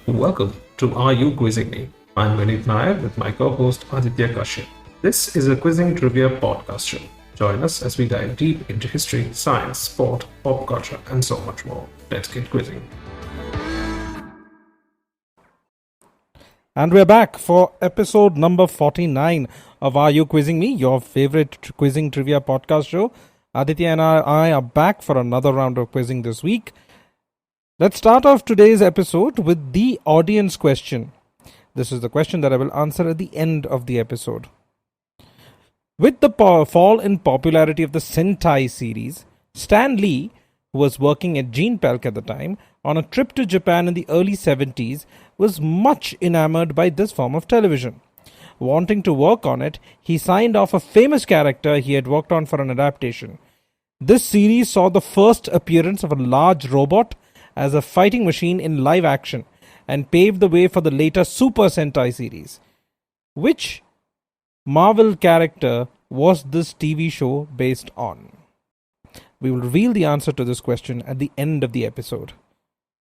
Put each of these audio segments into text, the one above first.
Welcome to Are You Quizzing Me? I'm Vineet Nair with my co host Aditya Kashyap. This is a quizzing trivia podcast show. Join us as we dive deep into history, science, sport, pop culture, and so much more. Let's get quizzing. And we're back for episode number 49 of Are You Quizzing Me, your favorite quizzing trivia podcast show. Aditya and I are back for another round of quizzing this week. Let's start off today's episode with the audience question. This is the question that I will answer at the end of the episode. With the fall in popularity of the Sentai series, Stan Lee, who was working at Gene Pelk at the time, on a trip to Japan in the early 70s, was much enamored by this form of television. Wanting to work on it, he signed off a famous character he had worked on for an adaptation. This series saw the first appearance of a large robot as a fighting machine in live action and paved the way for the later Super Sentai series. Which Marvel character was this TV show based on? We will reveal the answer to this question at the end of the episode.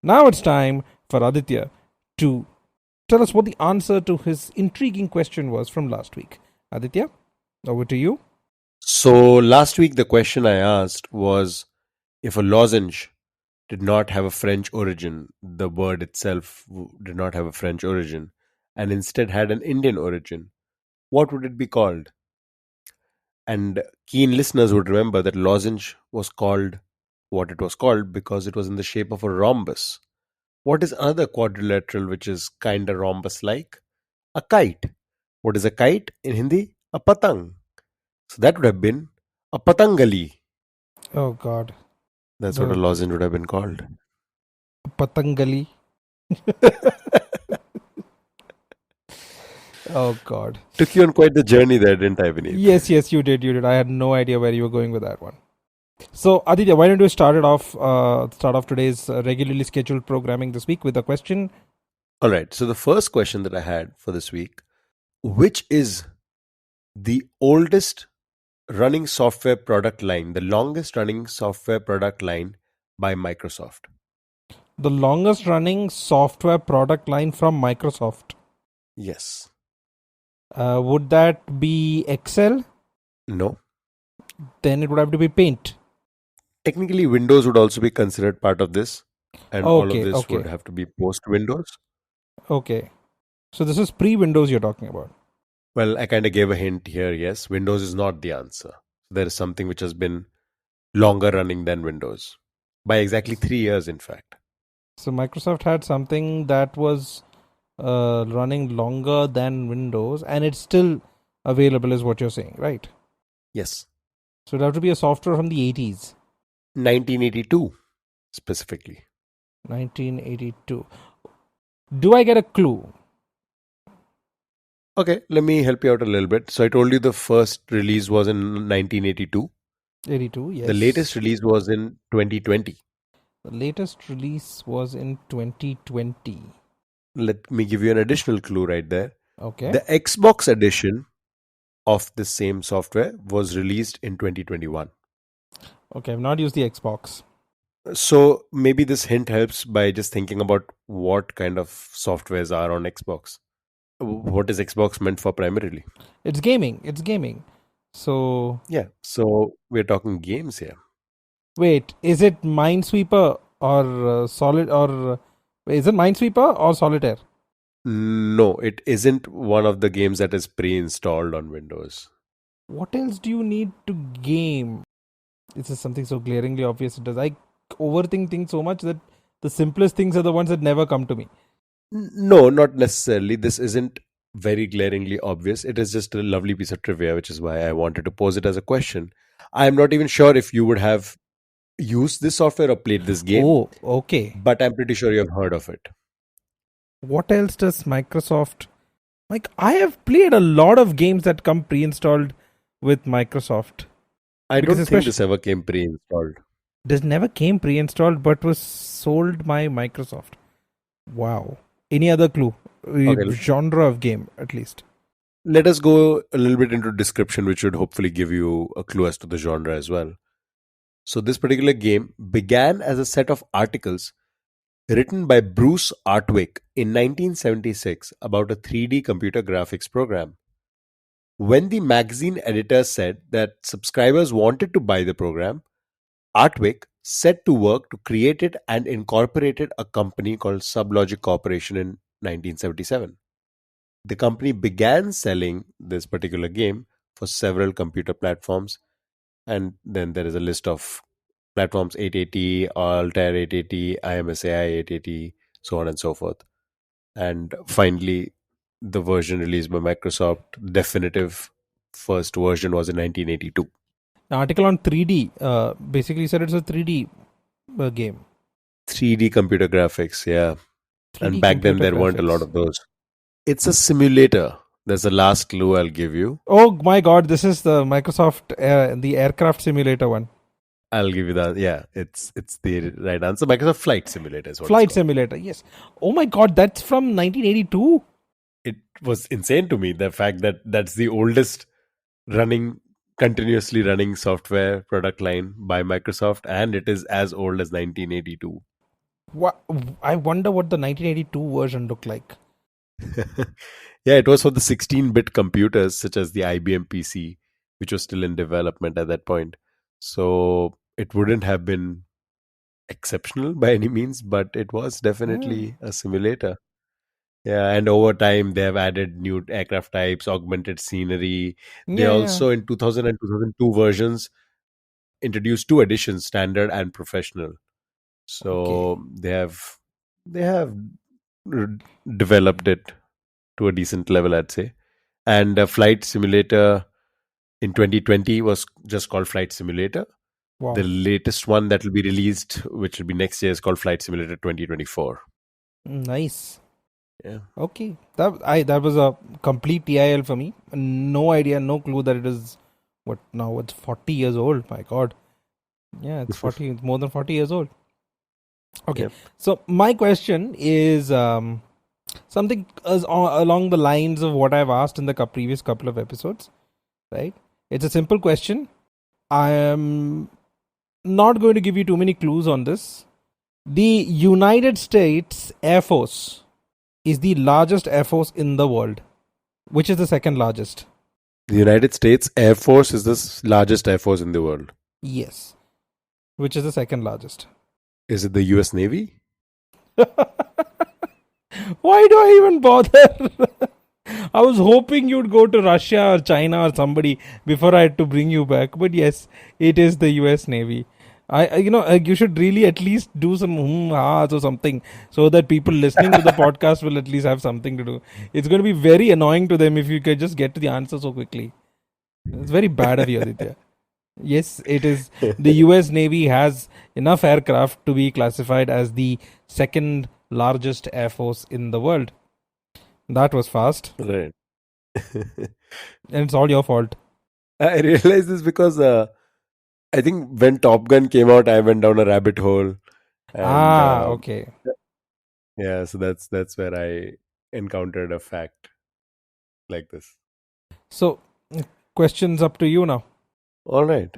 Now it's time for Aditya to tell us what the answer to his intriguing question was from last week. Aditya, over to you. So last week the question I asked was, if a lozenge did not have a French origin, the word itself did not have a French origin, and instead had an Indian origin, what would it be called? And keen listeners would remember that lozenge was called what it was called because it was in the shape of a rhombus. What is another quadrilateral which is kinda rhombus-like? A kite. What is a kite in Hindi? A patang. So that would have been a patangali. Oh God, That's what a lozenge would have been called. Patangali. Oh God. Took you on quite the journey there, didn't I, Vineet? Yes, you did. I had no idea where you were going with that one. So, Aditya, why don't you start off today's regularly scheduled programming this week with a question? All right. So the first question that I had for this week, which is the oldest running software product line, the longest running software product line by Microsoft? The longest running software product line from Microsoft. Yes. Would that be Excel? No. Then it would have to be Paint. Technically, Windows would also be considered part of this, and all of Okay, this okay. would have to be post Windows. Okay. So this is pre-Windows you're talking about. Well, I kind of gave a hint here. Yes, Windows is not the answer. There is something which has been longer running than Windows by exactly 3 years, in fact. So Microsoft had something that was running longer than Windows, and it's still available, is what you're saying, right? Yes. So it would have to be a software from the 80s. 1982, specifically. 1982. Do I get a clue? Okay, let me help you out a little bit. So I told you the first release was in 1982. 82, yes. The latest release was in 2020. The latest release was in 2020. Let me give you an additional clue right there. Okay. The Xbox edition of the same software was released in 2021. Okay, I've not used the Xbox. So maybe this hint helps by just thinking about what kind of softwares are on Xbox. What is Xbox meant for primarily? It's gaming. So, Yeah, so we're talking games here. wait, is it Minesweeper or is it Minesweeper or Solitaire? No, it isn't one of the games that is pre-installed on Windows. What else do you need to game? This is something so glaringly obvious it does. I overthink things so much that the simplest things are the ones that never come to me. No, not necessarily. This isn't very glaringly obvious. It is just a lovely piece of trivia, which is why I wanted to pose it as a question. I'm not even sure if you would have used this software or played this game, Oh, okay. but I'm pretty sure you've heard of it. What else does Microsoft... Like, I have played a lot of games that come pre-installed with Microsoft. I Because don't think especially- this ever came pre-installed. This never came pre-installed but was sold by Microsoft. Wow. Any other clue? Okay. Genre of game, at least. Let us go a little bit into description, which should hopefully give you a clue as to the genre as well. So this particular game began as a set of articles written by Bruce Artwick in 1976 about a 3D computer graphics program. When the magazine editor said that subscribers wanted to buy the program, Artwick set to work to create it and incorporated a company called Sublogic Corporation in 1977. The company began selling this particular game for several computer platforms, and then there is a list of platforms: 880, Altair 880, IMSAI 880, so on and so forth. And finally, the version released by Microsoft, the definitive first version, was in 1982. An article on 3D basically said it's a 3D game. 3D computer graphics, yeah. 3D And back then computer there weren't a lot graphics. of those. It's a simulator. That's the last clue I'll give you. Oh my god, this is the Microsoft, the aircraft simulator one. I'll give you that. Yeah, it's the right answer. Microsoft Flight Simulator is what Flight it's called. simulator, yes. Oh my god, that's from 1982. It was insane to me, the fact that that's the oldest continuously running software product line by Microsoft, and it is as old as 1982. I wonder what the 1982 version looked like. Yeah, it was for the 16-bit computers such as the IBM PC, which was still in development at that point. So it wouldn't have been exceptional by any means, but it was definitely a simulator. Yeah, and over time they have added new aircraft types, augmented scenery. They Yeah, also in 2000 and 2002 versions introduced two editions, standard and professional. So they have developed it to a decent level, I'd say. And Flight Simulator in 2020 was just called Flight Simulator. wow. The latest one that will be released, which will be next year, is called Flight Simulator 2024. Nice. Yeah. Okay, that was a complete TIL for me. No idea, no clue that it is what now. It's 40 years old. My God, yeah, it's 40. It's more than 40 years old. Okay, Yep. so my question is something along the lines of what I've asked in the previous couple of episodes. Right? It's a simple question. I am not going to give you too many clues on this. The United States Air Force is the largest air force in the world. Which is the second largest? The United States Air Force is the largest air force in the world. Yes. Which is the second largest? Is it the US Navy? Why do I even bother? I was hoping you'd go to Russia or China or somebody before I had to bring you back. But yes, it is the US Navy. You should really at least do some ahs or something so that people listening to the podcast will at least have something to do. It's going to be very annoying to them if you can just get to the answer so quickly. It's very bad of you, Aditya. Yes, it is. The US Navy has enough aircraft to be classified as the second largest air force in the world. That was fast. Right. And it's all your fault. I realized this because I think when Top Gun came out, I went down a rabbit hole. And, Okay. Yeah, so that's where I encountered a fact like this. So, questions up to you now. All right.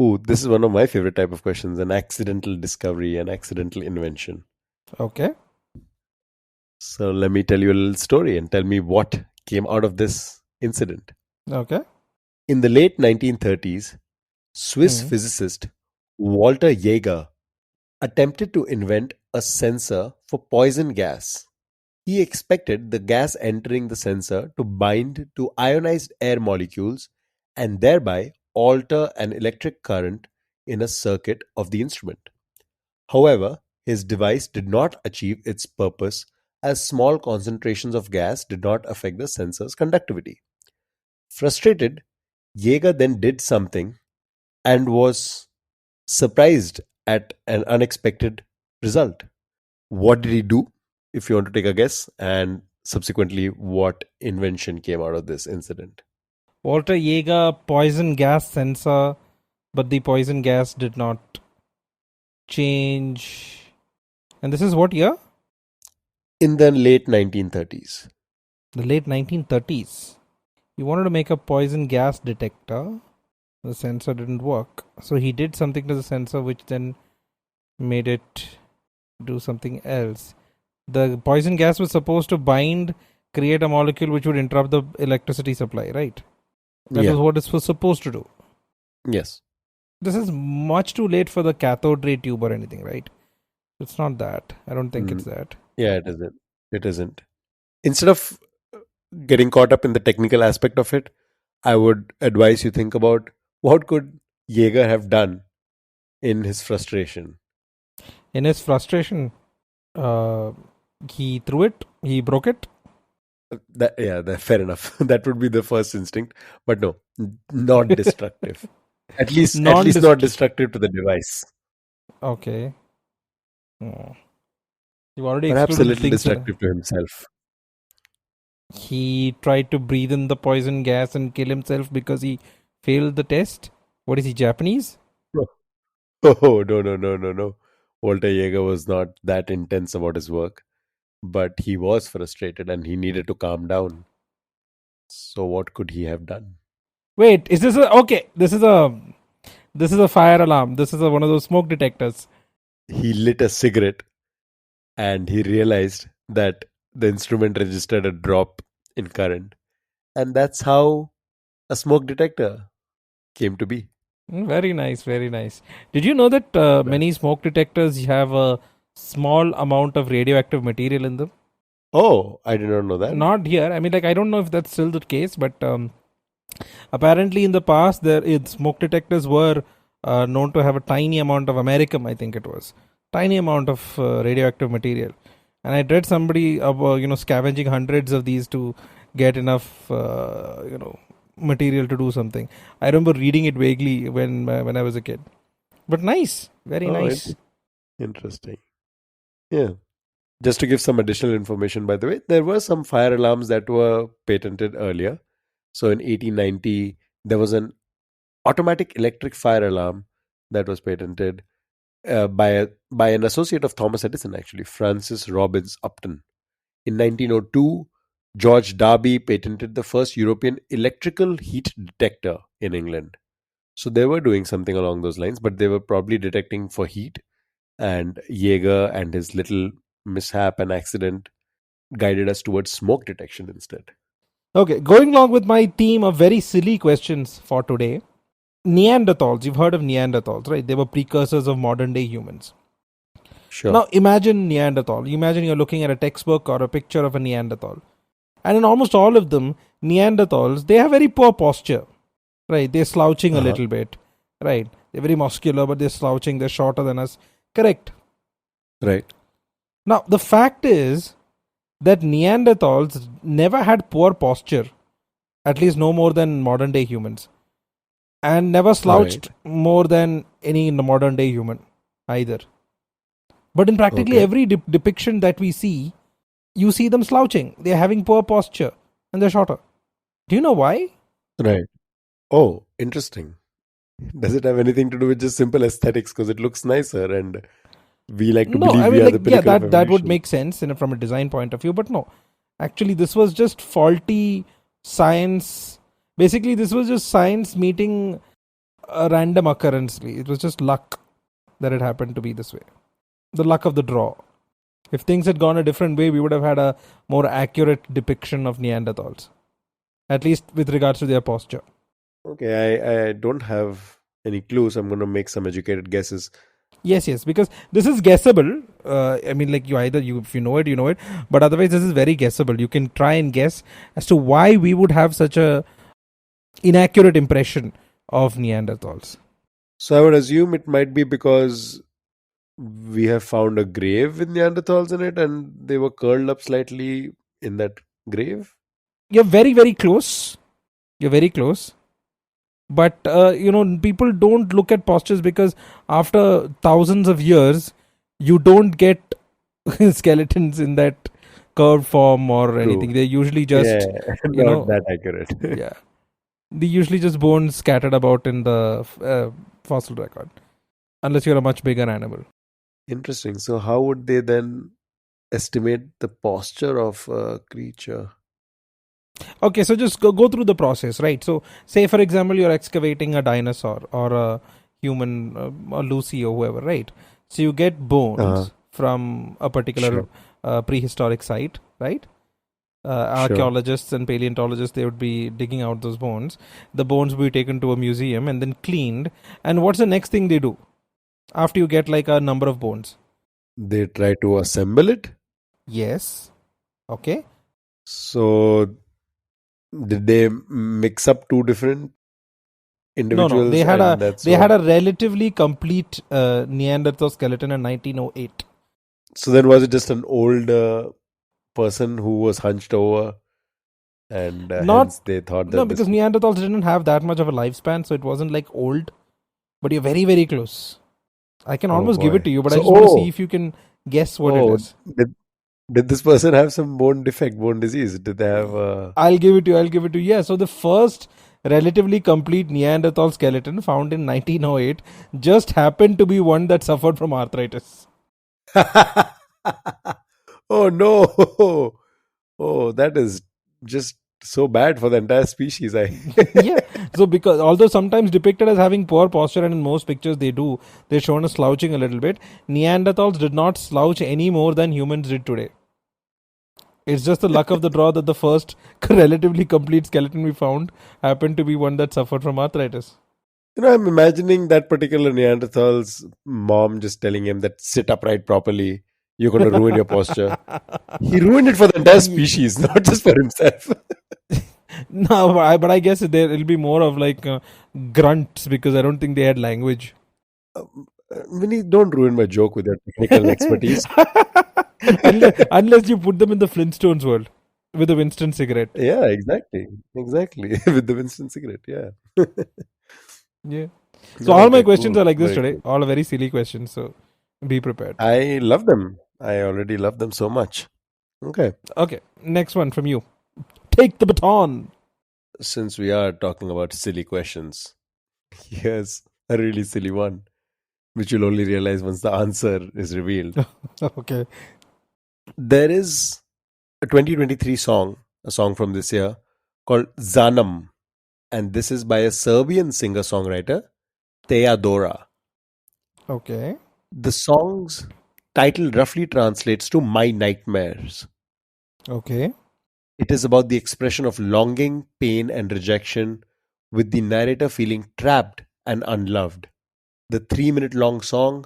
Ooh, this is one of my favorite type of questions: an accidental discovery, an accidental invention. Okay. So let me tell you a little story and tell me what came out of this incident. Okay. In the late 1930s, Swiss physicist Walter Jaeger attempted to invent a sensor for poison gas. He expected the gas entering the sensor to bind to ionized air molecules and thereby alter an electric current in a circuit of the instrument. However, his device did not achieve its purpose as small concentrations of gas did not affect the sensor's conductivity. Frustrated, Jaeger then did something and was surprised at an unexpected result. What did he do? If you want to take a guess, and subsequently, what invention came out of this incident? Walter Jaeger poison gas sensor, but the poison gas did not change. And this is what year? In the late 1930s. The late 1930s. He wanted to make a poison gas detector. The sensor didn't work. So he did something to the sensor which then made it do something else. The poison gas was supposed to create a molecule which would interrupt the electricity supply, right? That was what it was supposed to do. Yes. This is much too late for the cathode ray tube or anything, right? It's not that. I don't think it's that. Yeah, it isn't. It isn't. Instead of getting caught up in the technical aspect of it, I would advise you think about what could Jaeger have done in his frustration. In his frustration, he threw it. He broke it. Fair enough. That would be the first instinct, but no, not destructive. At least not destructive to the device. Okay. You already perhaps a little destructive to himself. He tried to breathe in the poison gas and kill himself because he failed the test. What is he, Japanese? Oh, no. Walter Jaeger was not that intense about his work, but he was frustrated and he needed to calm down. So what could he have done? Wait, is this okay? This is a fire alarm. This is one of those smoke detectors. He lit a cigarette and he realized that the instrument registered a drop in current. And that's how a smoke detector came to be. Very nice, very nice. Did you know that many smoke detectors have a small amount of radioactive material in them? Oh, I did not know that. Not here. I mean, I don't know if that's still the case, but apparently in the past, smoke detectors were known to have a tiny amount of americium, I think it was. Tiny amount of radioactive material. And I read somebody scavenging hundreds of these to get enough material to do something. I remember reading it vaguely when I was a kid. But nice, very nice. Interesting. Yeah. Just to give some additional information, by the way, there were some fire alarms that were patented earlier. So in 1890, there was an automatic electric fire alarm that was patented by an associate of Thomas Edison, actually, Francis Robbins Upton. In 1902, George Darby patented the first European electrical heat detector in England. So they were doing something along those lines, but they were probably detecting for heat. And Jaeger and his little mishap and accident guided us towards smoke detection instead. Okay, going along with my theme of very silly questions for today. Neanderthals, you've heard of Neanderthals, right? They were precursors of modern day humans. Sure. Now imagine Neanderthal. Imagine you're looking at a textbook or a picture of a Neanderthal. And in almost all of them, Neanderthals, they have very poor posture. Right? They're slouching a little bit. Right? They're very muscular, but they're slouching. They're shorter than us. Correct. Right. Now, the fact is that Neanderthals never had poor posture. At least no more than modern day humans. And never slouched more than any modern day human either. But in practically every depiction that we see, you see them slouching. They're having poor posture and they're shorter. Do you know why? Right. Oh, interesting. Does it have anything to do with just simple aesthetics? Because it looks nicer and we like to believe we are the pinnacle of that would make sense from a design point of view. But no, actually this was just faulty science. Basically, this was just science meeting a random occurrence. It was just luck that it happened to be this way. The luck of the draw. If things had gone a different way, we would have had a more accurate depiction of Neanderthals. At least with regards to their posture. Okay, I don't have any clues. I'm going to make some educated guesses. Yes, because this is guessable. I mean, like if you know it, you know it. But otherwise, this is very guessable. You can try and guess as to why we would have such a inaccurate impression of Neanderthals. So I would assume it might be because we have found a grave with Neanderthals in it and they were curled up slightly in that grave. You're very, very close. You're very close. But, people don't look at postures because after thousands of years, you don't get skeletons in that curved form or anything. They're usually just, not that accurate. Yeah. They're usually just bones scattered about in the fossil record. Unless you're a much bigger animal. Interesting. So how would they then estimate the posture of a creature? Okay, so just go through the process, right? So, say for example, you're excavating a dinosaur or a human, or Lucy or whoever, right? So you get bones from a particular prehistoric site, right? Archaeologists and paleontologists, they would be digging out those bones. The bones will be taken to a museum and then cleaned. And what's the next thing they do after you get like a number of bones? They try to assemble it. Yes. Okay. So, did they mix up two different individuals? No. They had a relatively complete Neanderthal skeleton in 1908. So then, was it just an old person who was hunched over, and hence they thought that no, because Neanderthals didn't have that much of a lifespan, so it wasn't like old. But you're very, very close. I can almost give it to you, but I just want to see if you can guess what it is. Did this person have some bone defect, bone disease? Did they have? I'll give it to you. Yeah. So the first relatively complete Neanderthal skeleton found in 1908 just happened to be one that suffered from arthritis. Oh no! Oh, that is just so bad for the entire species. Yeah. So because although sometimes depicted as having poor posture, and in most pictures they're shown as slouching a little bit, Neanderthals did not slouch any more than humans did today. It's just the luck of the draw that the first relatively complete skeleton we found happened to be one that suffered from arthritis. I'm imagining that particular Neanderthal's mom just telling him that sit upright properly. You're going to ruin your posture. He ruined it for the entire species, not just for himself. No, but I guess it'll be more of like grunts, because I don't think they had language. Vinny, don't ruin my joke with your technical expertise. unless you put them in the Flintstones world with a Winston cigarette. Yeah, exactly. With the Winston cigarette, yeah. Yeah. So all my questions are like this today. Cool. All are very silly questions, so be prepared. I love them. I already love them so much. Okay. Next one from you. Take the baton. Since we are talking about silly questions, here's a really silly one, which you'll only realize once the answer is revealed. Okay. There is a 2023 song, a song from this year, called Zanam. And this is by a Serbian singer-songwriter, Teodora. Okay. The song's title roughly translates to My Nightmares. Okay. It is about the expression of longing, pain, and rejection, with the narrator feeling trapped and unloved. The 3-minute long song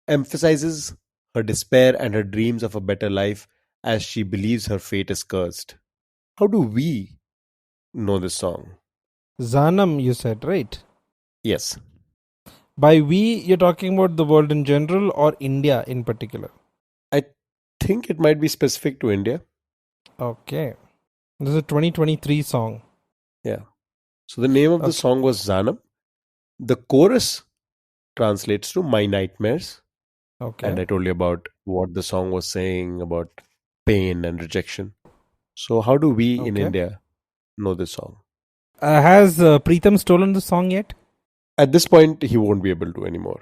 emphasizes her despair and her dreams of a better life as she believes her fate is cursed. How do we know this song? Zanam, you said, right? Yes. By we, you're talking about the world in general or India in particular? I think it might be specific to India. Okay. This is a 2023 song. Yeah. So the name of the song was Zanam. The chorus translates to My Nightmares. Okay. And I told you about what the song was saying about pain and rejection. So how do we in India know this song? Has Preetham stolen the song yet? At this point, he won't be able to anymore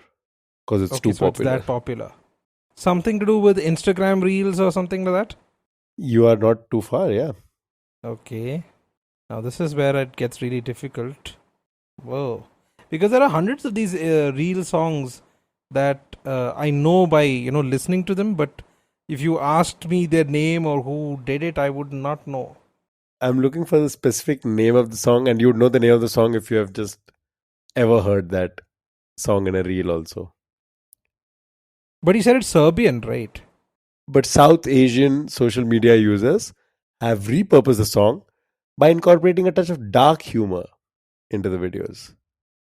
because it's too popular. It's that popular. Something to do with Instagram Reels or something like that? You are not too far, yeah. Okay. Now this is where it gets really difficult. Whoa. Because there are hundreds of these Reel songs that I know by listening to them, but if you asked me their name or who did it, I would not know. I'm looking for the specific name of the song, and you would know the name of the song if you have just ever heard that song in a reel also. But you said it's Serbian, right? But South Asian social media users have repurposed the song by incorporating a touch of dark humor into the videos.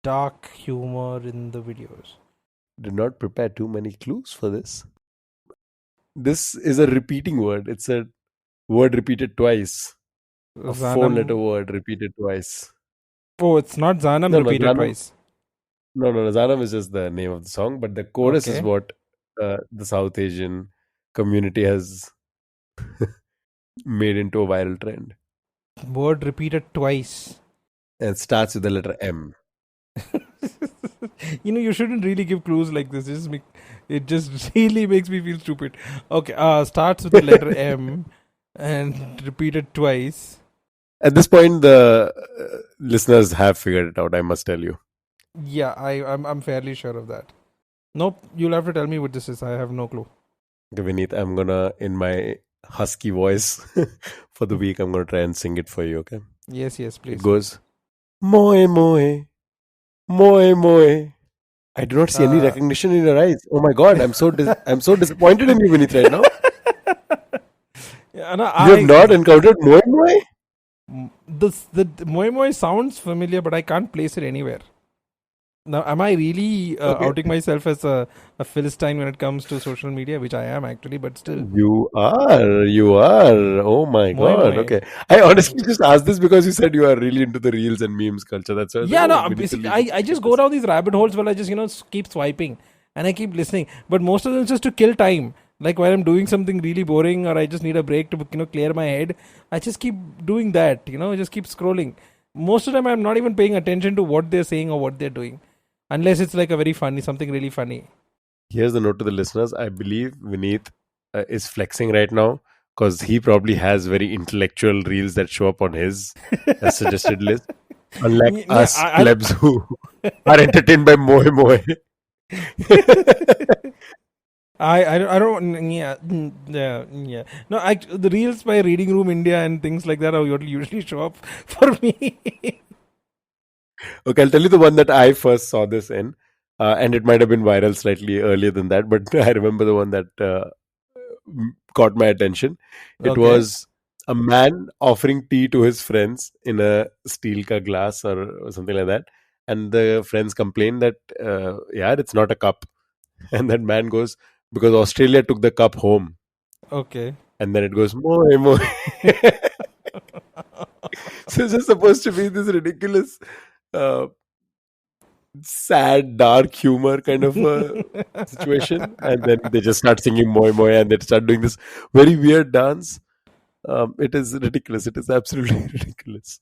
Dark humor in the videos. Did not prepare too many clues for this. This is a repeating word. It's a word repeated twice. A 4-letter word repeated twice. Oh, it's not Zanam repeated twice. No. Zanam is just the name of the song, but the chorus is what the South Asian community has made into a viral trend. Word repeated twice. And it starts with the letter M. You shouldn't really give clues like this. It just really makes me feel stupid. Okay, starts with the letter M and repeated twice. At this point, the listeners have figured it out, I must tell you. Yeah, I'm fairly sure of that. Nope, you'll have to tell me what this is. I have no clue. Okay, Vineet, I'm gonna, in my husky voice for the week, I'm gonna try and sing it for you, okay? Yes, yes, It please. goes, Moe, moe, moe, moe. I do not see any Uh, recognition in your eyes. Oh my God, I'm so disappointed in you, Vineet, right now. yeah, no, You have not encountered moe, moe? the Moi Moi sounds familiar, but I can't place it anywhere. Now, am I really Okay. outing myself as a Philistine when it comes to social media, which I am actually, but still. You are, you are. Oh my Moi God. Moi. Okay. I honestly just asked this because you said you are really into the reels and memes culture. That's why I was like, Yeah, oh, no, Vineet will basically, really I just get go this. down these rabbit holes while I just, keep swiping and I keep listening. But most of them is just to kill time. Like while I'm doing something really boring or I just need a break to, clear my head, I just keep doing that, just keep scrolling. Most of the time, I'm not even paying attention to what they're saying or what they're doing. Unless it's like a very funny, something really funny. Here's the note to the listeners. I believe Vineet is flexing right now because he probably has very intellectual reels that show up on his suggested list. Unlike Yeah, us plebs who are entertained by moe moe. I don't yeah yeah no the reels by Reading Room India and things like that are usually show up for me. Okay, I'll tell you the one that I first saw this in, and it might have been viral slightly earlier than that, but I remember the one that caught my attention. It Okay. was a man offering tea to his friends in a steel ka glass or something like that, and the friends complain that, yeah, it's not a cup, and that man goes, because Australia took the cup home, Okay. and then it goes moe moe. So it's just supposed to be this ridiculous. Uh, Sad, dark humor kind of a situation, and then they just start singing "Moi Moi" and they start doing this very weird dance. It is ridiculous. It is absolutely ridiculous.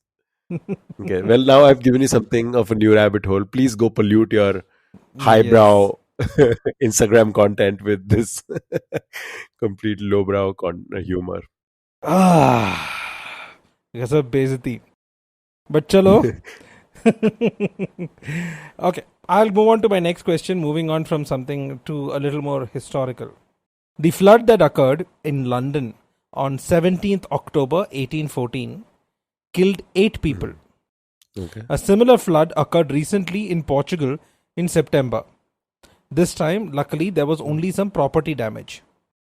Okay, well, now I've given you something of a new rabbit hole. Please go pollute your Yes. highbrow Instagram content with this complete lowbrow humor. Ah, because of Bezati. But chalo. Okay, I'll move on to my next question, moving on from something to a little more historical. The flood that occurred in London on 17th October 1814 killed 8 people. Okay. A similar flood occurred recently in Portugal in September. This time, luckily, there was only some property damage.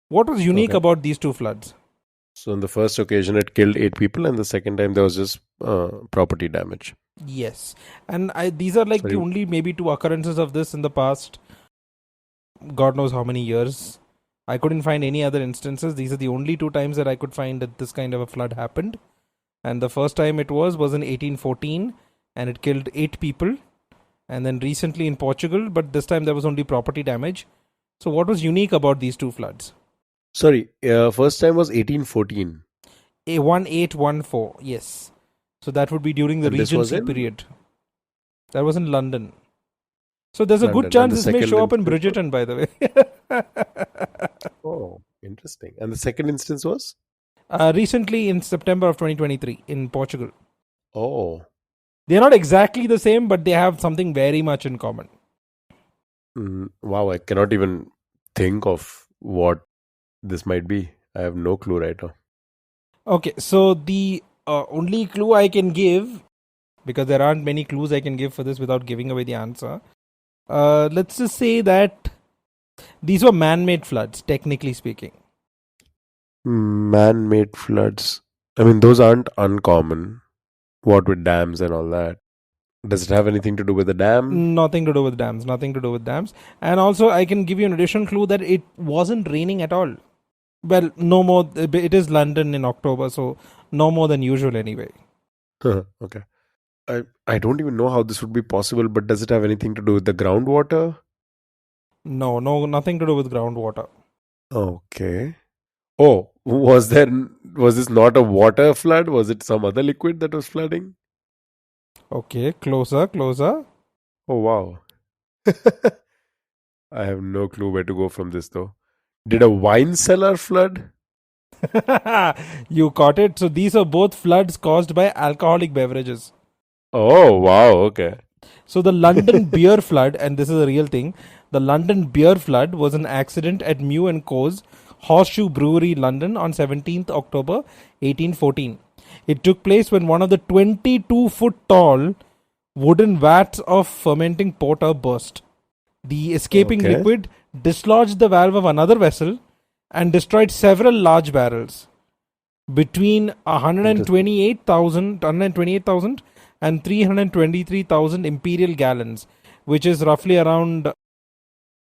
What was unique Okay. about these two floods? So, on the first occasion, it killed 8 people, and the second time, there was just property damage. Yes, and these are like Sorry. the only maybe 2 occurrences of this in the past. God knows how many years. I couldn't find any other instances. These are the only 2 times that I could find that this kind of a flood happened. And the first time it was in 1814, and it killed 8 people. And then recently in Portugal, but this time there was only property damage. So what was unique about these 2 floods? Sorry, first time was 1814. A 1814, yes. So that would be during the And this was Regency in period. That was in London. So there's a good London. And chance the this may second show up in instance was? Bridgerton, by the way. Oh, interesting. And the second instance was? Recently in September of 2023 in Portugal. Oh, They're not exactly the same, but they have something very much in common. wow. I cannot even think of what this might be. I have no clue right now. Okay, so the only clue I can give, because there aren't many clues I can give for this without giving away the answer, let's just say that these were man-made floods, technically speaking. Man-made floods. I mean, those aren't uncommon. What with dams and all that? Does it have anything to do with the dam? Nothing to do with dams, nothing to do with dams. And also, I can give you an additional clue that it wasn't raining at all. Well, no more. It is London in October, so no more than usual anyway. Okay. I don't even know how this would be possible, but does it have anything to do with the groundwater? No, nothing to do with groundwater. Okay. Oh, was this not a water flood? Was it some other liquid that was flooding? Okay, closer. Oh wow. I have no clue where to go from this though. Did a wine cellar flood? You caught it. So these are both floods caused by alcoholic beverages. Oh wow, okay. So the London beer flood, and this is a real thing, the London beer flood was an accident at Mew and Co's Horseshoe Brewery, London, on 17th October 1814. It took place when one of the 22-foot tall wooden vats of fermenting porter burst. The escaping Okay. liquid dislodged the valve of another vessel and destroyed several large barrels. Between 128,000 and 323,000 imperial gallons, which is roughly around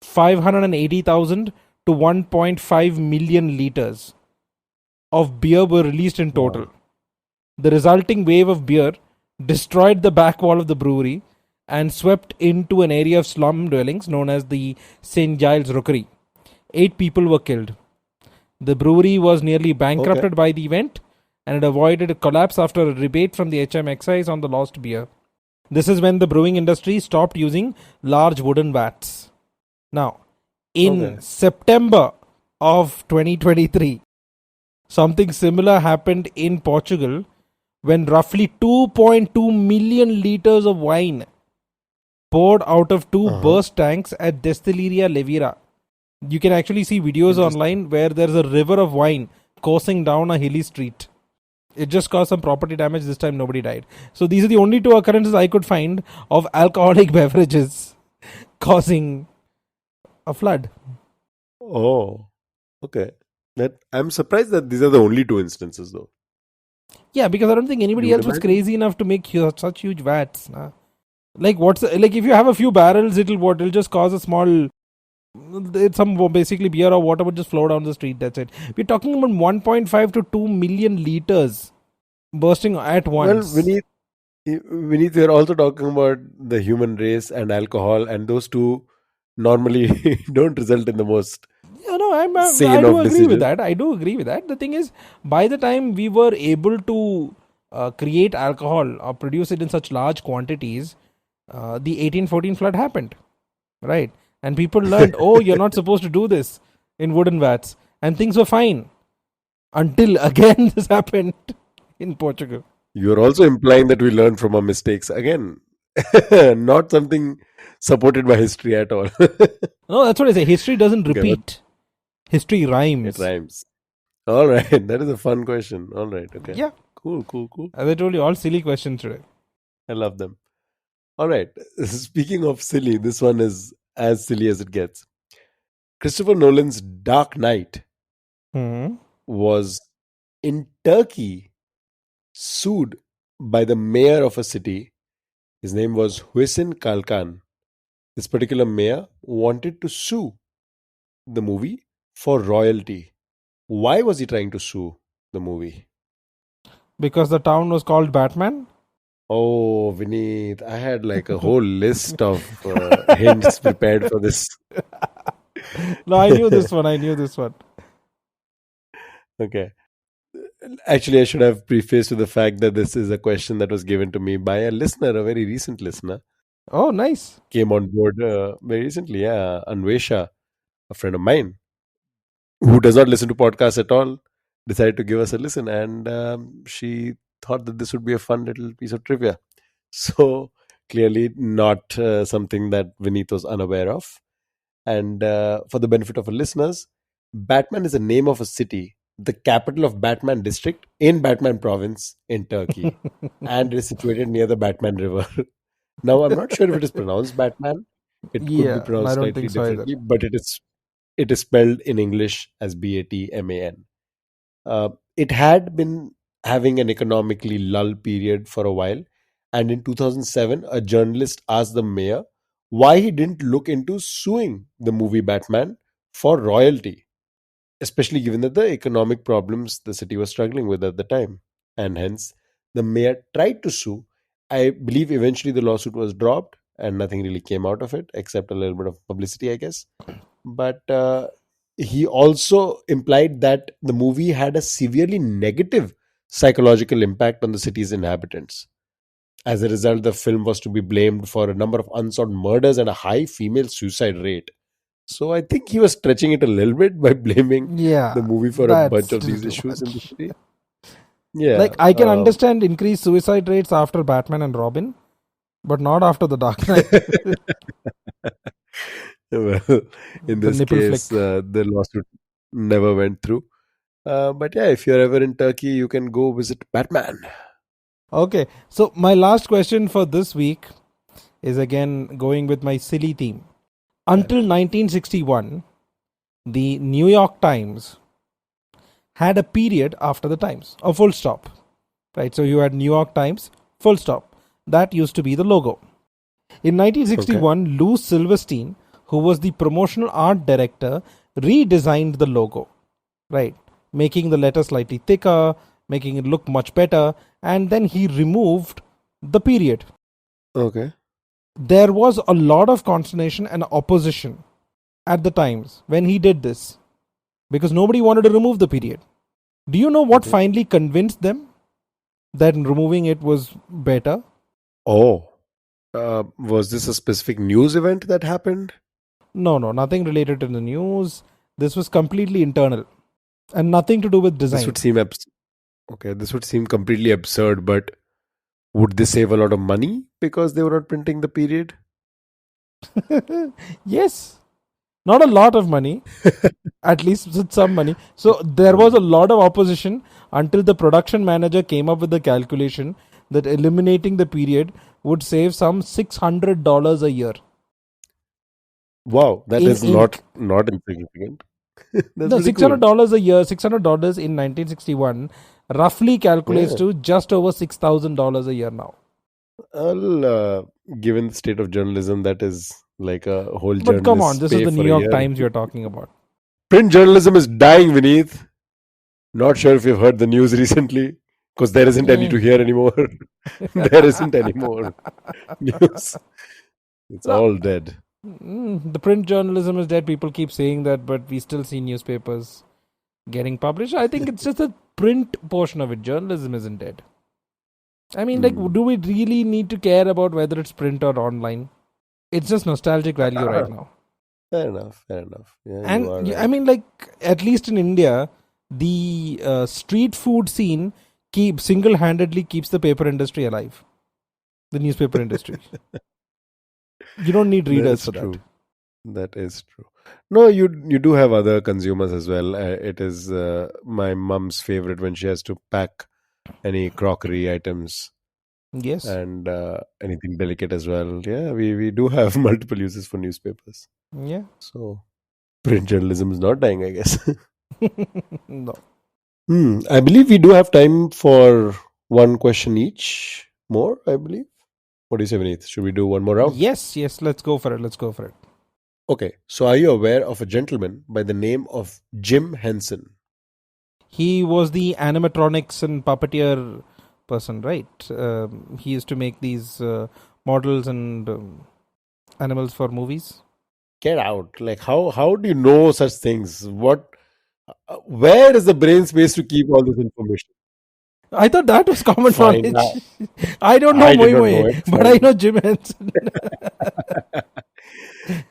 580,000 to 1.5 million liters of beer were released in total. Wow. The resulting wave of beer destroyed the back wall of the brewery and swept into an area of slum dwellings known as the St. Giles Rookery. 8 people were killed. The brewery was nearly bankrupted by the event, and it avoided a collapse after a rebate from the HM excise on the lost beer. This is when the brewing industry stopped using large wooden vats. Now, in September of 2023, something similar happened in Portugal when roughly 2.2 million liters of wine poured out of two burst tanks at Destileria Levira. You can actually see videos online where there's a river of wine coursing down a hilly street. It just caused some property damage. This time nobody died. So these are the only 2 occurrences I could find of alcoholic beverages causing a flood. Oh, okay. That I'm surprised that these are the only 2 instances, though. Yeah, because I don't think anybody You would else was imagine. crazy enough to make such huge vats. Nah. Like if you have a few barrels, it'll just cause a small. Some basically beer or water would just flow down the street. That's it. We're talking about 1.5 to 2 million liters bursting at once. Well, Vineet, we're also talking about the human race and alcohol, and those 2 normally don't result in the most Yeah, no, I sane do of agree with decisions. that. I do agree with that. The thing is, by the time we were able to create alcohol or produce it in such large quantities, the 1814 flood happened, right? And people learned, oh, you're not supposed to do this in wooden vats, and things were fine until again this happened in Portugal. You're also implying that we learn from our mistakes again, not something supported by history at all. No, that's what I say. History doesn't Okay, repeat. History it rhymes. rhymes. All right, that is a fun question. All right, okay, Yeah, cool. as I told you, all silly questions today. I love them. All right, speaking of silly, this one is as silly as it gets. Christopher Nolan's Dark Knight Hmm. was in Turkey sued by the mayor of a city. His name was Hüseyin Kalkan. This particular mayor wanted to sue the movie for royalty. Why was he trying to sue the movie? Because the town was called Batman. Oh, Vineet, I had like a whole list of hints prepared for this. No, I knew this one. Okay. Actually, I should have prefaced with the fact that this is a question that was given to me by a listener, a very recent listener. Oh, nice. Came on board very recently. Yeah, Anvesha, a friend of mine, who does not listen to podcasts at all, decided to give us a listen, and she thought that this would be a fun little piece of trivia. So clearly not something that Vineet was unaware of. And for the benefit of our listeners, Batman is the name of a city, the capital of Batman district in Batman province in Turkey, and it is situated near the Batman River. Now, I'm not sure if it is pronounced Batman. It could be Yeah, pronounced I don't slightly think so either. differently, but it is spelled in English as Batman. It had been having an economically lull period for a while, and in 2007, a journalist asked the mayor why he didn't look into suing the movie Batman for royalty, especially given that the economic problems the city was struggling with at the time. And hence, the mayor tried to sue. I believe eventually the lawsuit was dropped and nothing really came out of it except a little bit of publicity, I guess. But he also implied that the movie had a severely negative psychological impact on the city's inhabitants. As a result, the film was to be blamed for a number of unsolved murders and a high female suicide rate. So I think he was stretching it a little bit by blaming Yeah, the movie for a that's bunch of just these too issues in the much. city. Yeah. Like, I can understand increased suicide rates after Batman and Robin, but not after the Dark Knight. Well, in The this nipple case, flick. the lawsuit never went through. But yeah, if you're ever in Turkey, you can go visit Batman. Okay, so my last question for this week is again going with my silly theme. Until 1961, the New York Times had a period after the Times, a full stop. Right, so you had New York Times, full stop. That used to be the logo. In 1961, Lou Silverstein, who was the promotional art director, redesigned the logo, right? Making the letter slightly thicker, making it look much better, and then he removed the period. Okay. There was a lot of consternation and opposition at the Times when he did this because nobody wanted to remove the period. Do you know what finally convinced them that removing it was better? Oh, was this a specific news event that happened? No, nothing related to the news. This was completely internal and nothing to do with This design. would seem okay. This would seem completely absurd, but would they save a lot of money because they were not printing the period? Yes, not a lot of money, at least with some money. So there was a lot of opposition until the production manager came up with the calculation that eliminating the period would save some $600 a year. Wow, that In is ink. not insignificant. That's No, pretty $600 a year, $600 in 1961 roughly calculates cool. to just over $6,000 a year now. Well, given the state of journalism, that is like a whole But come on, journalist's this is pay the for New a York year. Times you're talking about. Print journalism is dying, Vineet. Not sure if you've heard the news recently, because there isn't any to hear anymore. There isn't any more news. It's No. all dead. The print journalism is dead. People keep saying that, but we still see newspapers getting published. I think it's just the print portion of it. Journalism isn't dead. I mean, like, do we really need to care about whether it's print or online? It's just nostalgic value right now. Fair enough. Yeah, you And are right. I mean, like, at least in India, the street food scene single-handedly keeps the paper industry alive. The newspaper industry. You don't need readers for true. that. That is true. No, you do have other consumers as well. It is my mum's favorite when she has to pack any crockery items Yes. and anything delicate as well. Yeah, we do have multiple uses for newspapers. Yeah. So print journalism is not dying, I guess. No. I believe we do have time for one question each more, I believe. What do you say, Vineet? Should we do one more round? Yes. Let's go for it. Okay, so are you aware of a gentleman by the name of Jim Henson? He was the animatronics and puppeteer person, right? He used to make these models and animals for movies. Get out. Like, how do you know such things? Where is the brain space to keep all this information? I thought that was common Fine. knowledge. I don't know I Moi did not Moi, know it. but Fine. I know Jim Henson.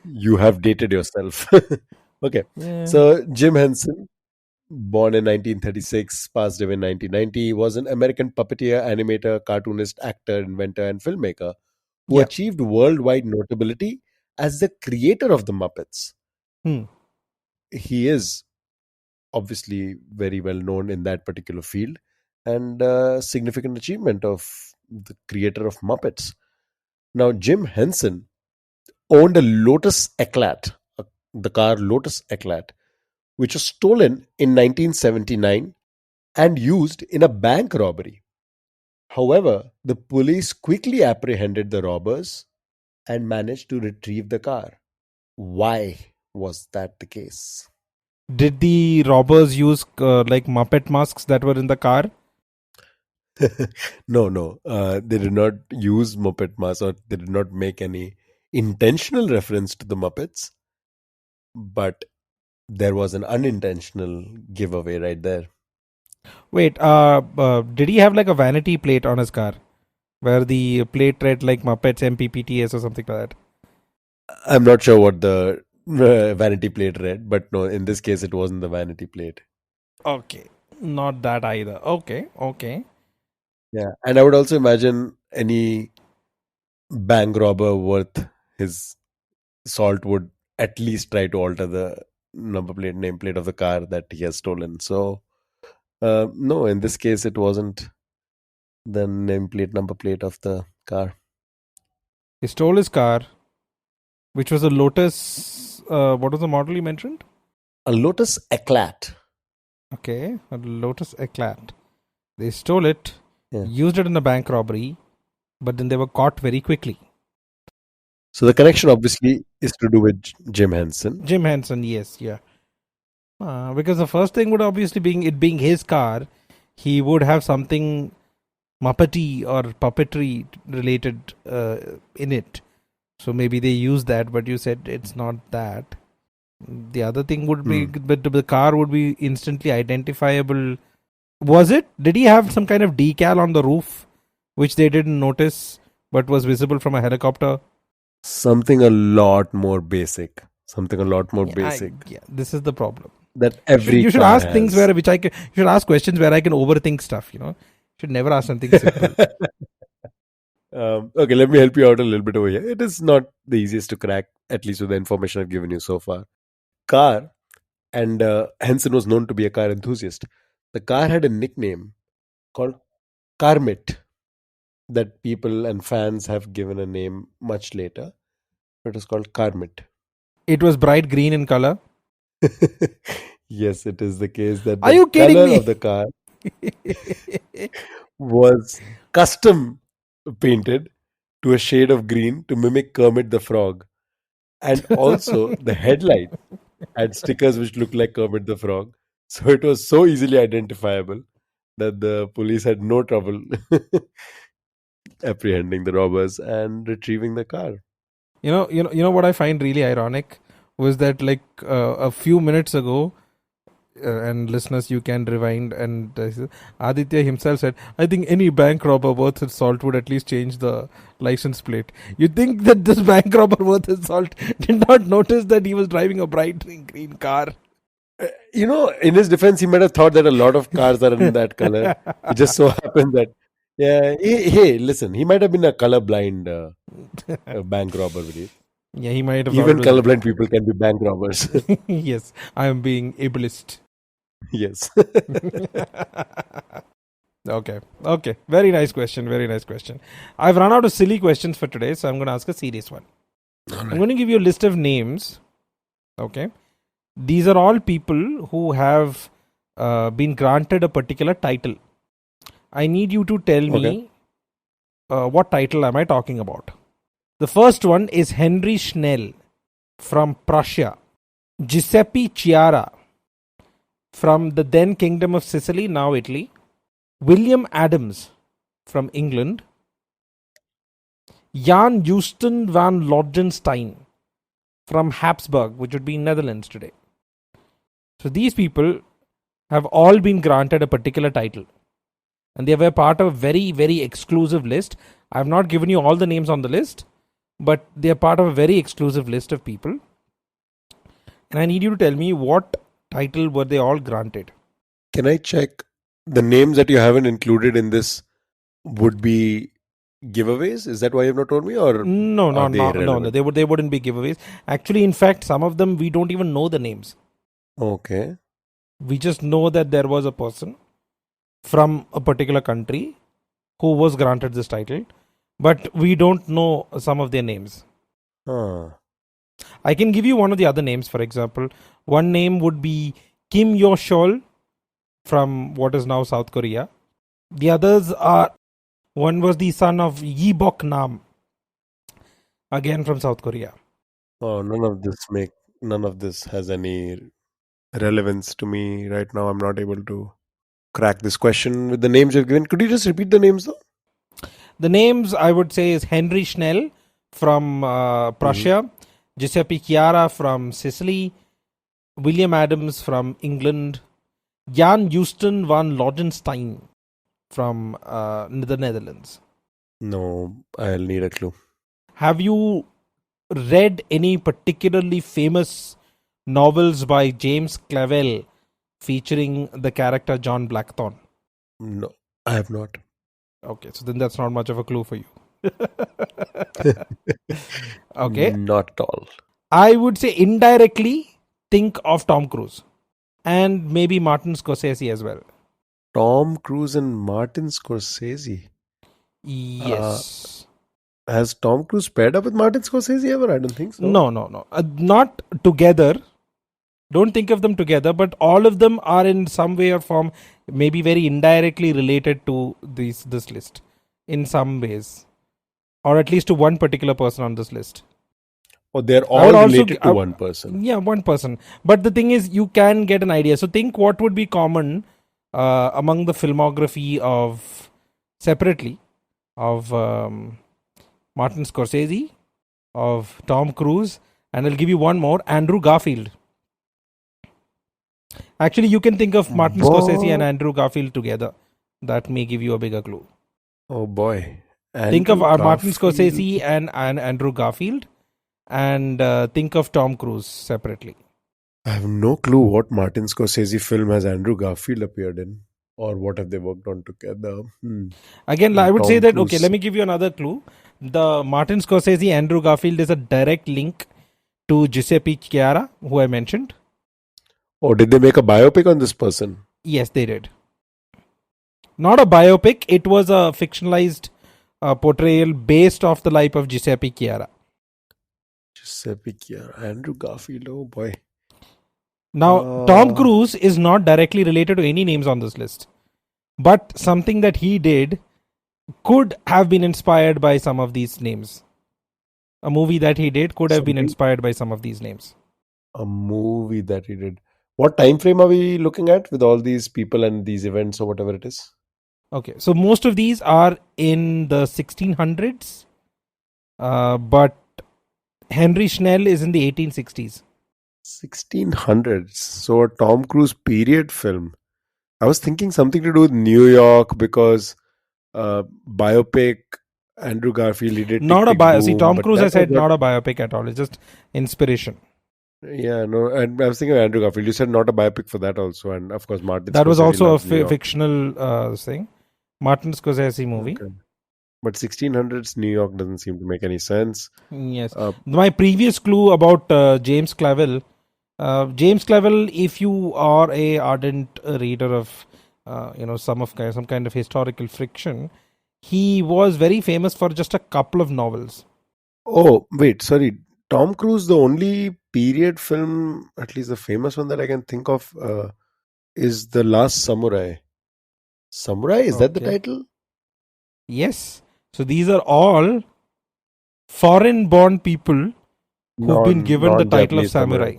You have dated yourself. Okay. Yeah. So Jim Henson, born in 1936, passed away in 1990, was an American puppeteer, animator, cartoonist, actor, inventor, and filmmaker who Yeah. achieved worldwide notability as the creator of the Muppets. He is obviously very well known in that particular field and a significant achievement of the creator of Muppets. Now, Jim Henson owned a Lotus Eclat, the car Lotus Eclat, which was stolen in 1979 and used in a bank robbery. However, the police quickly apprehended the robbers and managed to retrieve the car. Why was that the case? Did the robbers use like Muppet masks that were in the car? No. They did not use Muppet masks, or they did not make any intentional reference to the Muppets. But there was an unintentional giveaway right there. Wait, did he have like a vanity plate on his car where the plate read like Muppets MPPTS or something like that? I'm not sure what the vanity plate read, but no, in this case, it wasn't the vanity plate. Okay, not that either. Okay. Yeah, and I would also imagine any bank robber worth his salt would at least try to alter the nameplate of the car that he has stolen. So, no, in this case, it wasn't the number plate of the car. He stole his car, which was a Lotus. What was the model you mentioned? A Lotus Eclat. Okay, a Lotus Eclat. They stole it, Yeah. used it in a bank robbery, but then they were caught very quickly. So the connection obviously is to do with Jim Henson. Jim Henson, yes, yeah. Because the first thing would obviously being his car, he would have something Muppety or puppetry related in it. So maybe they use that, but you said it's not that. The other thing would be, but the car would be instantly identifiable. Was it? Did he have some kind of decal on the roof, which they didn't notice, but was visible from a helicopter? Something a lot more basic. Yeah, this is the problem. That every You should car ask things has. you should ask questions where I can overthink stuff. Should never ask something simple. Okay, let me help you out a little bit over here. It is not the easiest to crack, at least with the information I've given you so far. Car, and Henson was known to be a car enthusiast. The car had a nickname called Carmit that people and fans have given a name much later. It was called Carmit. It was bright green in color. Yes, it is the case that Are the you kidding color me? of the car was custom painted to a shade of green to mimic Kermit the Frog. And also the headlight had stickers which looked like Kermit the Frog. So it was so easily identifiable that the police had no trouble apprehending the robbers and retrieving the car. You know what I find really ironic was that a few minutes ago, and listeners, you can rewind, and Aditya himself said, I think any bank robber worth his salt would at least change the license plate. You think that this bank robber worth his salt did not notice that he was driving a bright green car? In his defense, he might have thought that a lot of cars are in that color. It just so happened that, hey, listen, he might have been a colorblind bank robber. Yeah, he might have. Even colorblind people can be bank robbers. Yes, I am being ableist. Yes. Okay. Very nice question. I've run out of silly questions for today, so I'm going to ask a serious one. I'm going to give you a list of names. Okay. These are all people who have been granted a particular title. I need you to tell me what title am I talking about. The first one is Henry Schnell from Prussia. Giuseppe Chiara from the then Kingdom of Sicily, now Italy. William Adams from England. Jan Houston van Lodenstein from Habsburg, which would be Netherlands today. So these people have all been granted a particular title. And they were part of a very, very exclusive list. I have not given you all the names on the list, but they are part of a very exclusive list of people. And I need you to tell me what title were they all granted. Can I check the names that you haven't included in this would be giveaways? Is that why you have not told me? Or No, they wouldn't be giveaways. Actually, in fact, some of them we don't even know the names. Okay. We just know that there was a person from a particular country who was granted this title, but we don't know some of their names. I can give you one of the other names. For example, one name would be Kim Yo-shol from what is now South Korea. The others are, one was the son of Yi Bok Nam, again from South Korea. Oh, none of this has any relevance to me right now. I'm not able to crack this question with the names you've given. Could you just repeat the names though? The names I would say is Henry Schnell from Prussia, Giuseppe Chiara from Sicily, William Adams from England, Jan Houston van Lodenstein from the Netherlands. No, I'll need a clue. Have you read any particularly famous novels by James Clavell featuring the character John Blackthorne? No, I have not. Okay, so then that's not much of a clue for you. Okay. Not at all. I would say indirectly think of Tom Cruise and maybe Martin Scorsese as well. Tom Cruise and Martin Scorsese. Yes. Has Tom Cruise paired up with Martin Scorsese ever? I don't think so. No. Not together. Don't think of them together, but all of them are in some way or form, maybe very indirectly related to this list in some ways, or at least to one particular person on this list. Or they're I would all also related gi- to one person. Yeah, one person. But the thing is, you can get an idea. So think what would be common among the filmography of separately of Martin Scorsese, of Tom Cruise, and I'll give you one more, Andrew Garfield. Actually, you can think of Martin Scorsese and Andrew Garfield together. That may give you a bigger clue. Oh boy. Think of Andrew Martin Garfield. Scorsese and Andrew Garfield, and think of Tom Cruise separately. I have no clue what Martin Scorsese film has Andrew Garfield appeared in, or what have they worked on together. Again, I would Tom say that, Cruise. okay, let me give you another clue. The Martin Scorsese, Andrew Garfield is a direct link to Giuseppe Chiara, who I mentioned. Oh, did they make a biopic on this person? Yes, they did. Not a biopic, it was a fictionalized portrayal based off the life of Giuseppe Chiara. Giuseppe Chiara, Andrew Garfield. Oh boy. Now, Tom Cruise is not directly related to any names on this list, but something that he did could have been inspired by some of these names. A movie that he did could have been inspired by some of these names. A movie that he did. What time frame are we looking at with all these people and these events or whatever it is? Okay, so most of these are in the 1600s, but Henry Schnell is in the 1860s. 1600s. So a Tom Cruise period film. I was thinking something to do with New York because biopic Andrew Garfield he did. Not a Tick, Tick, biopic. See, Boom, Tom but Cruise, that I said, was not a biopic at all. It's just inspiration. Yeah, no, and I was thinking of Andrew Garfield. You said not a biopic for that also, and of course Martin. That was Scorsese also a loves New York. fictional thing. Martin Scorsese movie. Okay. But 1600s New York doesn't seem to make any sense. Yes. My previous clue about James Clavell. James Clavell, if you are a ardent reader of some kind of historical fiction, he was very famous for just a couple of novels. Oh, wait, sorry. Tom Cruise, the only period film, at least the famous one that I can think of, is The Last Samurai. Samurai, is that the Okay. title? Yes. So these are all foreign-born people who've been given the title of Non-Japanese samurai.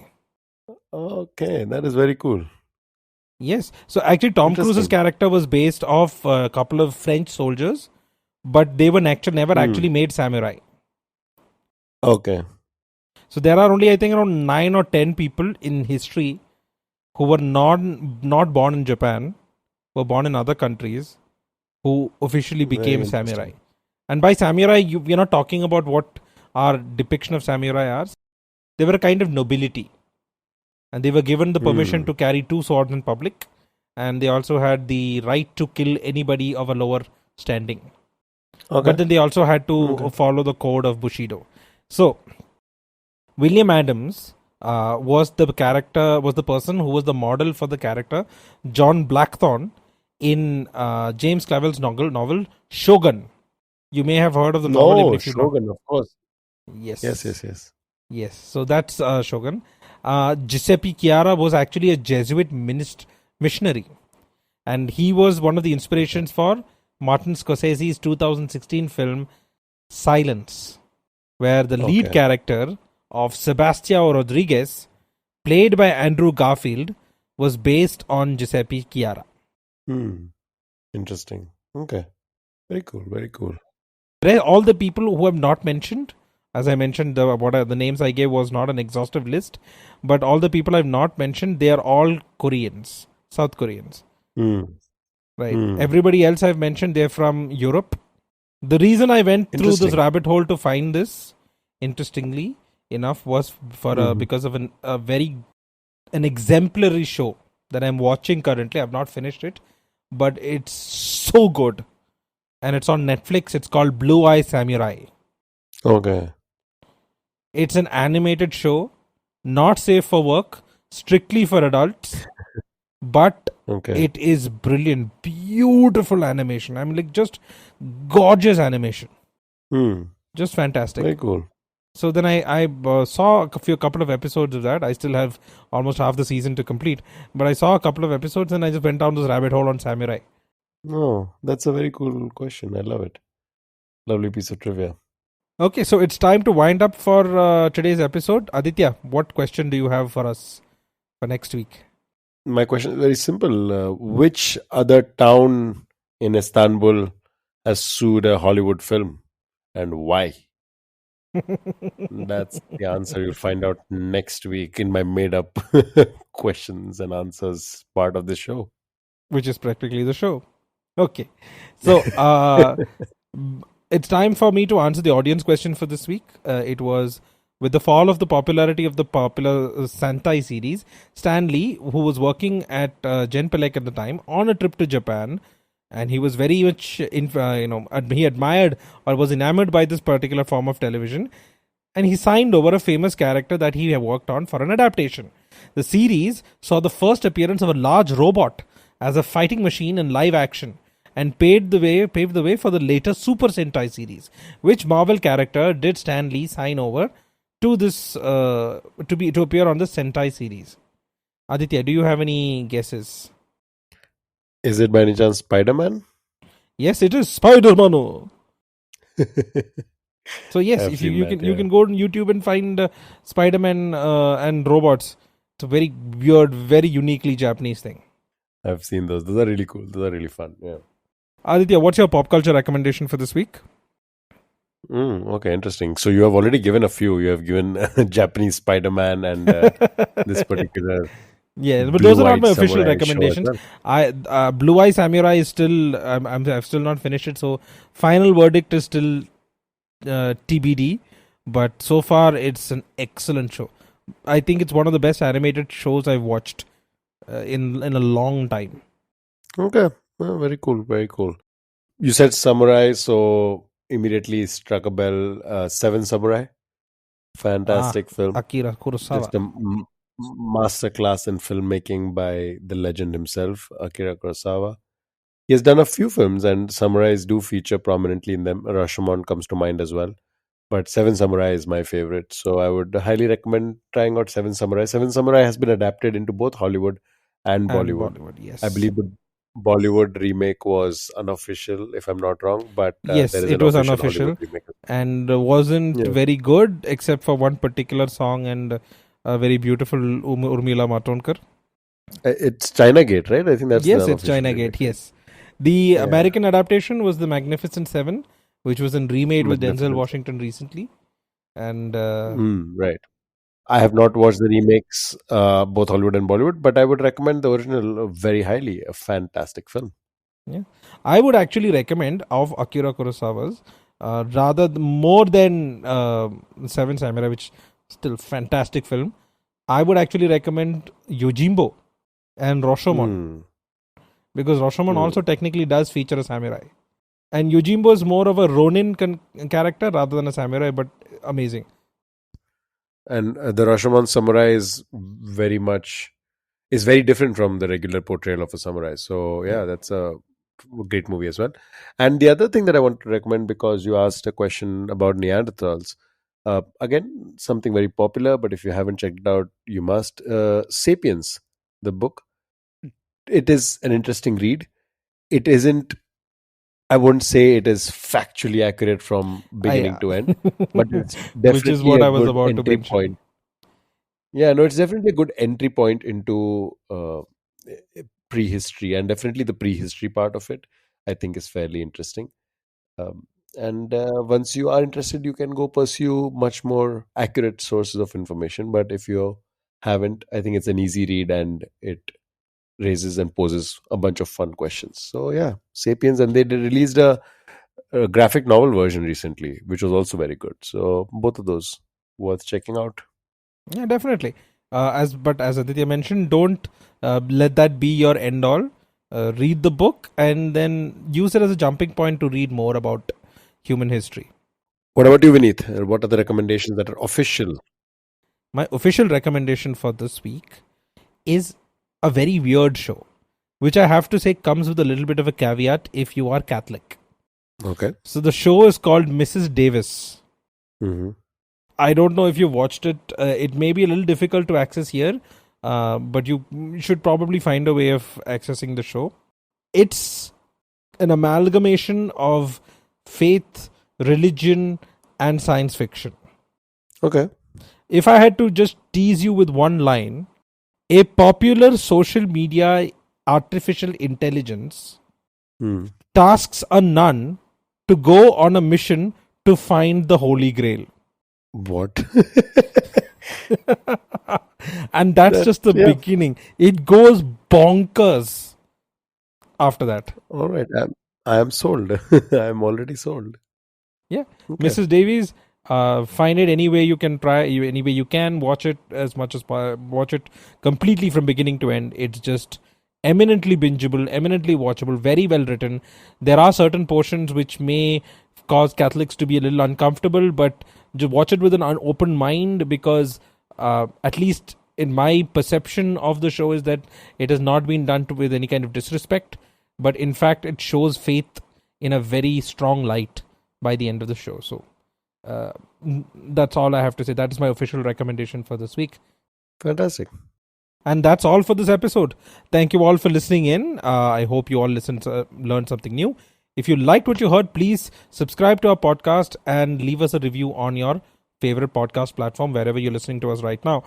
Okay, that is very cool. Yes. So actually, Tom Cruise's Interesting. character was based off a couple of French soldiers, but they were never actually made samurai. Okay. So there are only, I think, around 9 or 10 people in history who were not born in Japan, were born in other countries, who officially became Very samurai. interesting. And by samurai, we're not talking about what our depiction of samurai are. They were a kind of nobility. And they were given the permission to carry 2 swords in public. And they also had the right to kill anybody of a lower standing. Okay. But then they also had to follow the code of Bushido. So, William Adams was the person who was the model for the character John Blackthorne in James Clavell's novel Shogun. You may have heard of the novel. Even if you Shogun, of course. Yes. Yes. So that's Shogun. Giuseppe Chiara was actually a Jesuit missionary, and he was one of the inspirations for Martin Scorsese's 2016 film Silence, where the lead character of Sebastião Rodriguez, played by Andrew Garfield, was based on Giuseppe Chiara. Interesting. Okay. Very cool. All the people who have not mentioned, as I mentioned, the names I gave was not an exhaustive list, but all the people I've not mentioned, they are all Koreans, South Koreans. Right. Everybody else I've mentioned, they're from Europe. The reason I went through this rabbit hole to find this, interestingly enough, was for because of an exemplary show that I'm watching currently. I've not finished it, but it's so good. And it's on Netflix. It's called Blue Eye Samurai. Okay. It's an animated show, not safe for work, strictly for adults, but Okay. it is brilliant, beautiful animation. I mean, like, just gorgeous animation, just fantastic. Very cool. So then I saw a couple of episodes of that. I still have almost half the season to complete, but I saw a couple of episodes and I just went down this rabbit hole on Samurai. No, that's a very cool question. I love it. Lovely piece of trivia. Okay, so it's time to wind up for today's episode. Aditya, what question do you have for us for next week? My question is very simple. Which other town in Istanbul has sued a Hollywood film and why? That's the answer you'll find out next week in my made up questions and answers part of the show. Which is practically the show. Okay, so it's time for me to answer the audience question for this week. It was, with the fall of the popularity of the popular Sentai series, Stan Lee, who was working at Genpelec at the time, on a trip to Japan, and he was very much he admired or was enamored by this particular form of television, and he signed over a famous character that he had worked on for an adaptation. The series saw the first appearance of a large robot as a fighting machine in live action, and paved the way for the later Super Sentai series. Which Marvel character did Stan Lee sign over to this to appear on the Sentai series? Aditya, do you have any guesses? Is it by any chance Spider-Man? Yes, it is Spider-Man. So yes, I've if you, seen you that, can you yeah. can go on YouTube and find Spider-Man and robots. It's a very weird, very uniquely Japanese thing. I've seen those. Those are really cool. Those are really fun. Yeah. Aditya, what's your pop culture recommendation for this week? Okay, interesting. So you have already given a few. You have given Japanese Spider-Man and this particular Yeah, but those are not Blue-Eyed my official Samurai show as recommendations. well. Blue Eye Samurai is still I've still not finished it, so final verdict is still TBD. But so far, it's an excellent show. I think it's one of the best animated shows I've watched in a long time. Okay, well, very cool. Very cool. You said samurai, so immediately struck a bell. Seven Samurai, fantastic film. Akira Kurosawa. Just a masterclass in filmmaking by the legend himself, Akira Kurosawa. He has done a few films, and samurais do feature prominently in them. Rashomon comes to mind as well. But Seven Samurai is my favorite. So I would highly recommend trying out Seven Samurai. Seven Samurai has been adapted into both Hollywood and Bollywood. Yes. I believe the Bollywood remake was unofficial, if I'm not wrong. But Yes, there is it an was official unofficial Hollywood remake. and wasn't Yeah. very good except for one particular song and a very beautiful Urmila Matondkar. It's China Gate, right? I think that's Yes, the it's unofficial China remake. Gate. Yes, the American adaptation was the Magnificent Seven, which was remade with Denzel Magnificent. Washington recently, and Right. I have not watched the remakes, both Hollywood and Bollywood, but I would recommend the original very highly. A fantastic film. I would actually recommend of Akira Kurosawa's more than Seven Samurai, which still fantastic film. I would actually recommend Yojimbo and Rashomon, because Rashomon also technically does feature a samurai, and Yojimbo is more of a Ronin character rather than a samurai, but amazing. And the Rashomon samurai is very different from the regular portrayal of a samurai. So yeah, that's a great movie as well. And the other thing that I want to recommend, because you asked a question about Neanderthals, again, something very popular, but if you haven't checked it out, you must. Sapiens, the book. It is an interesting read. It isn't, I wouldn't say it is factually accurate from beginning to end, but it's definitely Which is what a I was good about to entry mention. point. Yeah, no, it's definitely a good entry point into prehistory, and definitely the prehistory part of it, I think, is fairly interesting. And once you are interested, you can go pursue much more accurate sources of information. But if you haven't, I think it's an easy read and it raises and poses a bunch of fun questions. So yeah, Sapiens, and they released a graphic novel version recently, which was also very good. So both of those worth checking out. Yeah, definitely. As Aditya mentioned, don't let that be your end all. Read the book and then use it as a jumping point to read more about human history. What about you, Vineet? What are the recommendations that are official? My official recommendation for this week is a very weird show, which I have to say comes with a little bit of a caveat if you are Catholic. Okay. So the show is called Mrs. Davis. Mm-hmm. I don't know if you watched it. It may be a little difficult to access here, but you should probably find a way of accessing the show. It's an amalgamation of faith, religion, and science fiction. Okay. If I had to just tease you with one line, a popular social media artificial intelligence tasks a nun to go on a mission to find the Holy Grail. What? And that's just the beginning. It goes bonkers after that. All right. I am sold. I am already sold. Yeah. Okay. Mrs. Davies, find it any way you can try. Any way you can watch it as much as watch it completely from beginning to end. It's just eminently bingeable, eminently watchable, very well written. There are certain portions which may cause Catholics to be a little uncomfortable, but just watch it with an open mind, because at least in my perception of the show is that it has not been done with any kind of disrespect, but in fact it shows faith in a very strong light by the end of the show. So that's all I have to say. That is my official recommendation for this week. Fantastic. And that's all for this episode. Thank you all for listening in. I hope you all learned something new. If you liked what you heard, please subscribe to our podcast and leave us a review on your favorite podcast platform, wherever you're listening to us right now.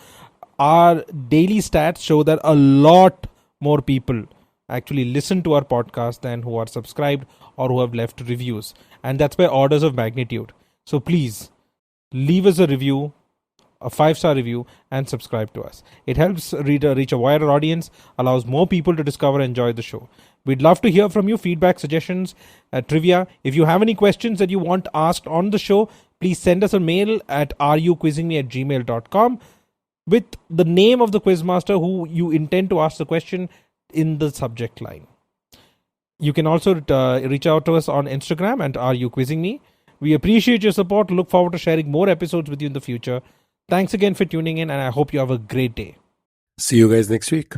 Our daily stats show that a lot more people actually listen to our podcast than who are subscribed or who have left reviews. And that's by orders of magnitude. So please leave us a review, a 5-star review, and subscribe to us. It helps reach a wider audience, allows more people to discover and enjoy the show. We'd love to hear from you, feedback, suggestions, trivia. If you have any questions that you want asked on the show, please send us a mail at areyoquizzingme@gmail.com with the name of the quizmaster who you intend to ask the question in the subject line. You can also reach out to us on Instagram at areyoquizzingme. We appreciate your support. Look forward to sharing more episodes with you in the future. Thanks again for tuning in, and I hope you have a great day. See you guys next week.